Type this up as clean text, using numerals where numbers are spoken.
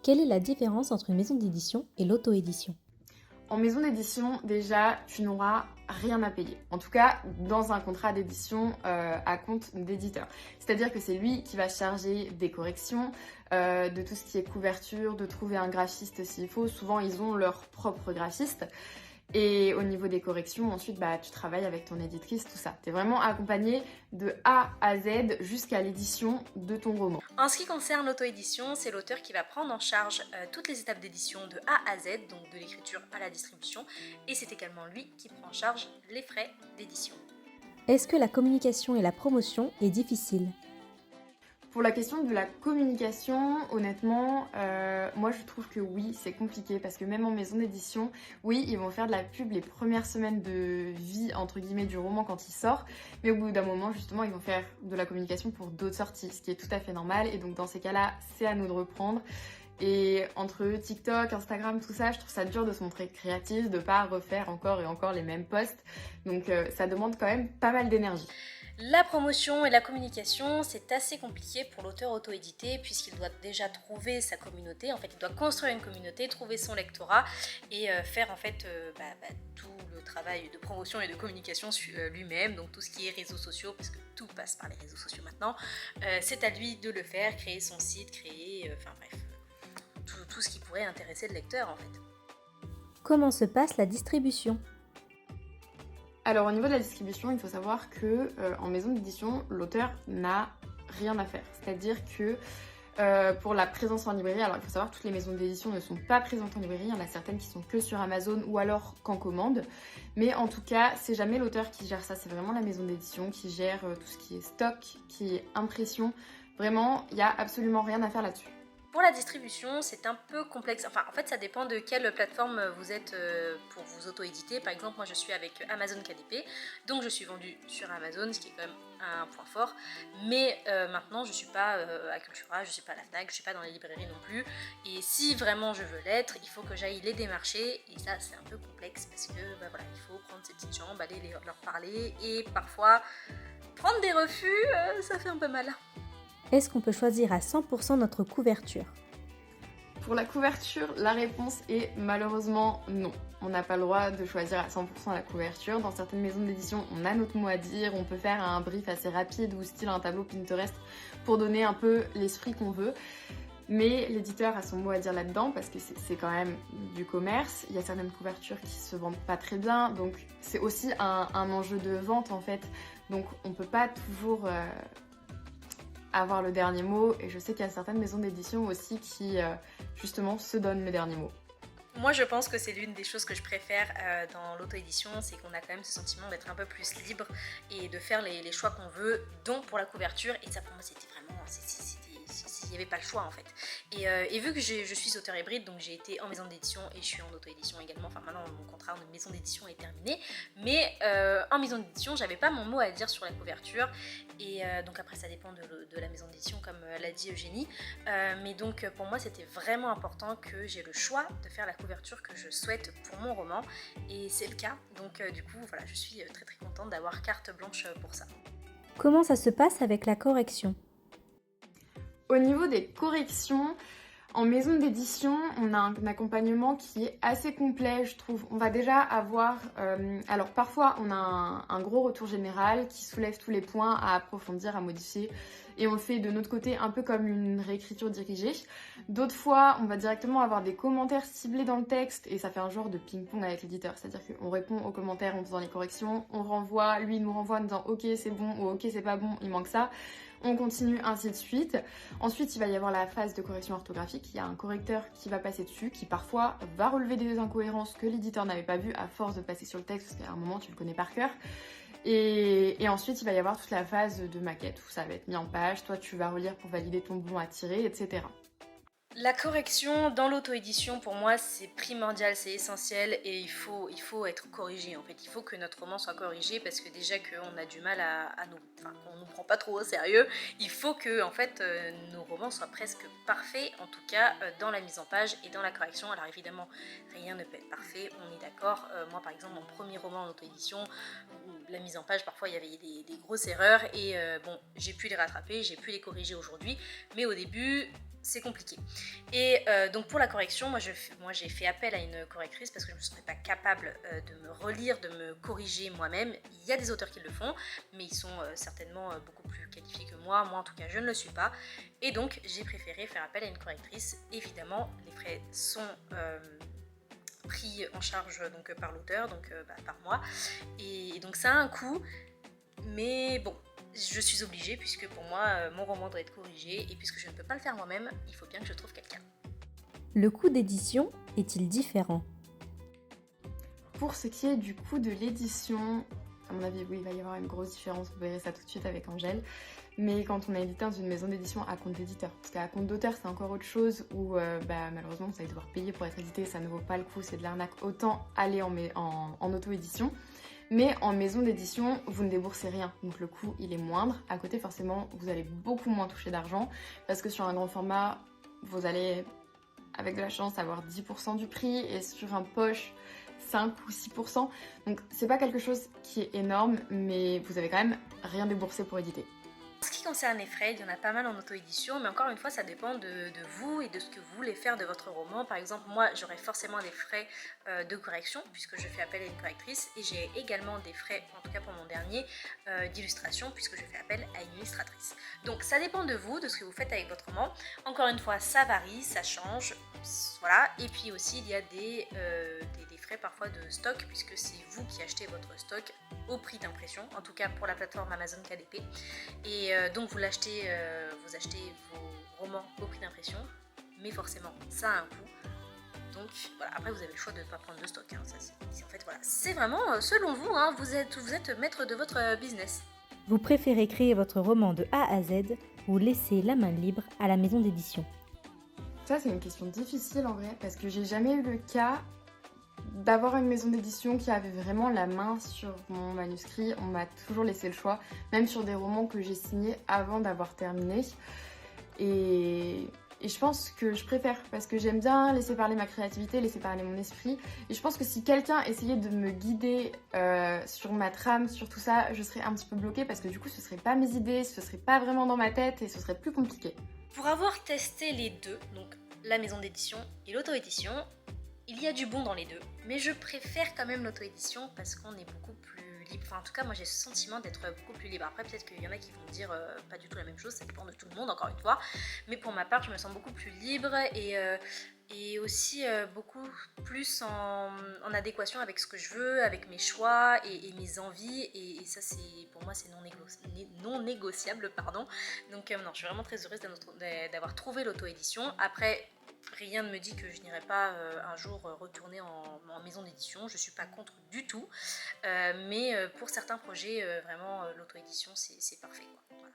Quelle est la différence entre une maison d'édition et l'auto-édition? En maison d'édition, déjà, tu n'auras rien à payer. En tout cas, dans un contrat d'édition à compte d'éditeur. C'est-à-dire que c'est lui qui va se charger des corrections, de tout ce qui est couverture, de trouver un graphiste s'il faut. Souvent, ils ont leur propre graphiste. Et au niveau des corrections, ensuite, tu travailles avec ton éditrice, tout ça. Tu es vraiment accompagné de A à Z jusqu'à l'édition de ton roman. En ce qui concerne l'auto-édition, c'est l'auteur qui va prendre en charge toutes les étapes d'édition de A à Z, donc de l'écriture à la distribution, et c'est également lui qui prend en charge les frais d'édition. Est-ce que la communication et la promotion est difficile? Pour la question de la communication, honnêtement, moi je trouve que oui, c'est compliqué parce que même en maison d'édition, oui, ils vont faire de la pub les premières semaines de vie, entre guillemets, du roman quand il sort, mais au bout d'un moment, justement, ils vont faire de la communication pour d'autres sorties, ce qui est tout à fait normal, et donc dans ces cas-là, c'est à nous de reprendre. Et entre TikTok, Instagram, tout ça, je trouve ça dur de se montrer créatif, de pas refaire encore et encore les mêmes posts, donc ça demande quand même pas mal d'énergie. La promotion et la communication, c'est assez compliqué pour l'auteur auto-édité puisqu'il doit déjà trouver sa communauté. En fait, il doit construire une communauté, trouver son lectorat et faire en fait tout le travail de promotion et de communication lui-même. Donc tout ce qui est réseaux sociaux, parce que tout passe par les réseaux sociaux maintenant. C'est à lui de le faire, créer son site, tout ce qui pourrait intéresser le lecteur en fait. Comment se passe la distribution? Alors au niveau de la distribution, il faut savoir que en maison d'édition, l'auteur n'a rien à faire. C'est-à-dire que pour la présence en librairie, alors il faut savoir que toutes les maisons d'édition ne sont pas présentes en librairie, il y en a certaines qui sont que sur Amazon ou alors qu'en commande. Mais en tout cas, c'est jamais l'auteur qui gère ça, c'est vraiment la maison d'édition qui gère tout ce qui est stock, qui est impression. Vraiment, il n'y a absolument rien à faire là-dessus. Pour la distribution, c'est un peu complexe. Enfin, en fait, ça dépend de quelle plateforme vous êtes pour vous auto-éditer. Par exemple, moi, je suis avec Amazon KDP, donc je suis vendue sur Amazon, ce qui est quand même un point fort. Mais maintenant, je ne suis pas à Cultura, je ne suis pas à la Fnac, je ne suis pas dans les librairies non plus. Et si vraiment je veux l'être, il faut que j'aille les démarcher. Et ça, c'est un peu complexe parce que voilà, il faut prendre ses petites jambes, aller leur parler. Et parfois, prendre des refus, ça fait un peu mal. Est-ce qu'on peut choisir à 100% notre couverture? Pour la couverture, la réponse est malheureusement non. On n'a pas le droit de choisir à 100% la couverture. Dans certaines maisons d'édition, on a notre mot à dire, on peut faire un brief assez rapide ou style un tableau Pinterest pour donner un peu l'esprit qu'on veut. Mais l'éditeur a son mot à dire là-dedans parce que c'est quand même du commerce. Il y a certaines couvertures qui se vendent pas très bien, donc c'est aussi un enjeu de vente en fait. Donc on peut pas toujours avoir le dernier mot, et je sais qu'il y a certaines maisons d'édition aussi qui justement se donnent le dernier mot. Moi je pense que c'est l'une des choses que je préfère dans l'auto-édition, c'est qu'on a quand même ce sentiment d'être un peu plus libre et de faire les choix qu'on veut, donc pour la couverture, et ça pour moi c'était vraiment, il n'y avait pas le choix en fait. Et vu que je suis auteur hybride, donc j'ai été en maison d'édition et je suis en auto-édition également, enfin maintenant mon contrat en maison d'édition est terminé, mais en maison d'édition j'avais pas mon mot à dire sur la couverture, et donc après ça dépend de la maison d'édition comme l'a dit Eugénie, mais donc pour moi c'était vraiment important que j'ai le choix de faire la couverture que je souhaite pour mon roman, et c'est le cas, donc du coup voilà, je suis très très contente d'avoir carte blanche pour ça. Comment ça se passe avec la correction? Au niveau des corrections, en maison d'édition, on a un accompagnement qui est assez complet, je trouve. On va déjà avoir... alors parfois, on a un gros retour général qui soulève tous les points à approfondir, à modifier. Et on le fait de notre côté un peu comme une réécriture dirigée. D'autres fois, on va directement avoir des commentaires ciblés dans le texte et ça fait un genre de ping-pong avec l'éditeur. C'est-à-dire qu'on répond aux commentaires en faisant les corrections, on renvoie, lui nous renvoie en disant ok c'est bon ou ok c'est pas bon, il manque ça. On continue ainsi de suite. Ensuite, il va y avoir la phase de correction orthographique. Il y a un correcteur qui va passer dessus, qui parfois va relever des incohérences que l'éditeur n'avait pas vues à force de passer sur le texte, parce qu'à un moment, tu le connais par cœur. Et ensuite, il va y avoir toute la phase de maquette, où ça va être mis en page. Toi, tu vas relire pour valider ton bon à tirer, etc. La correction dans l'auto-édition, pour moi, c'est primordial, c'est essentiel, et il faut être corrigé en fait. Il faut que notre roman soit corrigé parce que déjà qu'on a du mal qu'on nous prend pas trop au sérieux. Il faut que en fait nos romans soient presque parfaits, en tout cas dans la mise en page et dans la correction. Alors évidemment, rien ne peut être parfait, on est d'accord. Moi par exemple, mon premier roman en auto-édition, la mise en page, parfois il y avait des grosses erreurs et bon, j'ai pu les rattraper, j'ai pu les corriger aujourd'hui, mais au début c'est compliqué. Et donc pour la correction, moi j'ai fait appel à une correctrice parce que je ne me sentais pas capable de me relire, de me corriger moi-même. Il y a des auteurs qui le font, mais ils sont certainement beaucoup plus qualifiés que moi. Moi en tout cas je ne le suis pas. Et donc j'ai préféré faire appel à une correctrice. Évidemment les frais sont pris en charge donc, par l'auteur, donc par moi. Et donc ça a un coût, mais bon, je suis obligée puisque pour moi mon roman doit être corrigé et puisque je ne peux pas le faire moi-même, il faut bien que je trouve quelqu'un. Le coût d'édition est-il différent ? Pour ce qui est du coût de l'édition, à mon avis, oui, il va y avoir une grosse différence, vous verrez ça tout de suite avec Angèle. Mais quand on est édité dans une maison d'édition à compte d'éditeur, parce qu'à compte d'auteur c'est encore autre chose où malheureusement vous allez devoir payer pour être édité, ça ne vaut pas le coup, c'est de l'arnaque, autant aller en auto-édition. Mais en maison d'édition, vous ne déboursez rien, donc le coût il est moindre. À côté forcément, vous allez beaucoup moins toucher d'argent, parce que sur un grand format, vous allez, avec de la chance, avoir 10% du prix, et sur un poche, 5 ou 6%. Donc c'est pas quelque chose qui est énorme, mais vous avez quand même rien déboursé pour éditer. En ce qui concerne les frais, il y en a pas mal en auto-édition, mais encore une fois, ça dépend de vous et de ce que vous voulez faire de votre roman. Par exemple, moi, j'aurai forcément des frais de correction, puisque je fais appel à une correctrice, et j'ai également des frais, en tout cas pour mon dernier, d'illustration, puisque je fais appel à une illustratrice. Donc ça dépend de vous, de ce que vous faites avec votre roman. Encore une fois, ça varie, ça change, voilà. Et puis aussi, il y a des frais parfois de stock, puisque c'est vous qui achetez votre stock au prix d'impression, en tout cas pour la plateforme Amazon KDP. Et donc vous achetez vos romans au prix d'impression, mais forcément ça a un coût. Donc voilà, après vous avez le choix de ne pas prendre de stock. Hein. Ça, en fait voilà, c'est vraiment selon vous, hein, vous êtes maître de votre business. Vous préférez créer votre roman de A à Z ou laisser la main libre à la maison d'édition ? Ça c'est une question difficile en vrai, parce que j'ai jamais eu le cas d'avoir une maison d'édition qui avait vraiment la main sur mon manuscrit. On m'a toujours laissé le choix, même sur des romans que j'ai signés avant d'avoir terminé. Et je pense que je préfère, parce que j'aime bien laisser parler ma créativité, laisser parler mon esprit. Et je pense que si quelqu'un essayait de me guider sur ma trame, sur tout ça, je serais un petit peu bloquée, parce que du coup ce serait pas mes idées, ce serait pas vraiment dans ma tête et ce serait plus compliqué. Pour avoir testé les deux, donc la maison d'édition et l'auto-édition, il y a du bon dans les deux, mais je préfère quand même l'auto-édition parce qu'on est beaucoup plus libre. Enfin, en tout cas, moi j'ai ce sentiment d'être beaucoup plus libre. Après, peut-être qu'il y en a qui vont dire pas du tout la même chose, ça dépend de tout le monde, encore une fois. Mais pour ma part, je me sens beaucoup plus libre et aussi beaucoup plus en adéquation avec ce que je veux, avec mes choix et mes envies. Et ça, pour moi, c'est non négociable. Pardon. Donc, non, je suis vraiment très heureuse d'avoir trouvé l'auto-édition. Après, rien ne me dit que je n'irai pas un jour retourner en maison d'édition, je ne suis pas contre du tout, mais pour certains projets, vraiment l'auto-édition c'est parfait, quoi.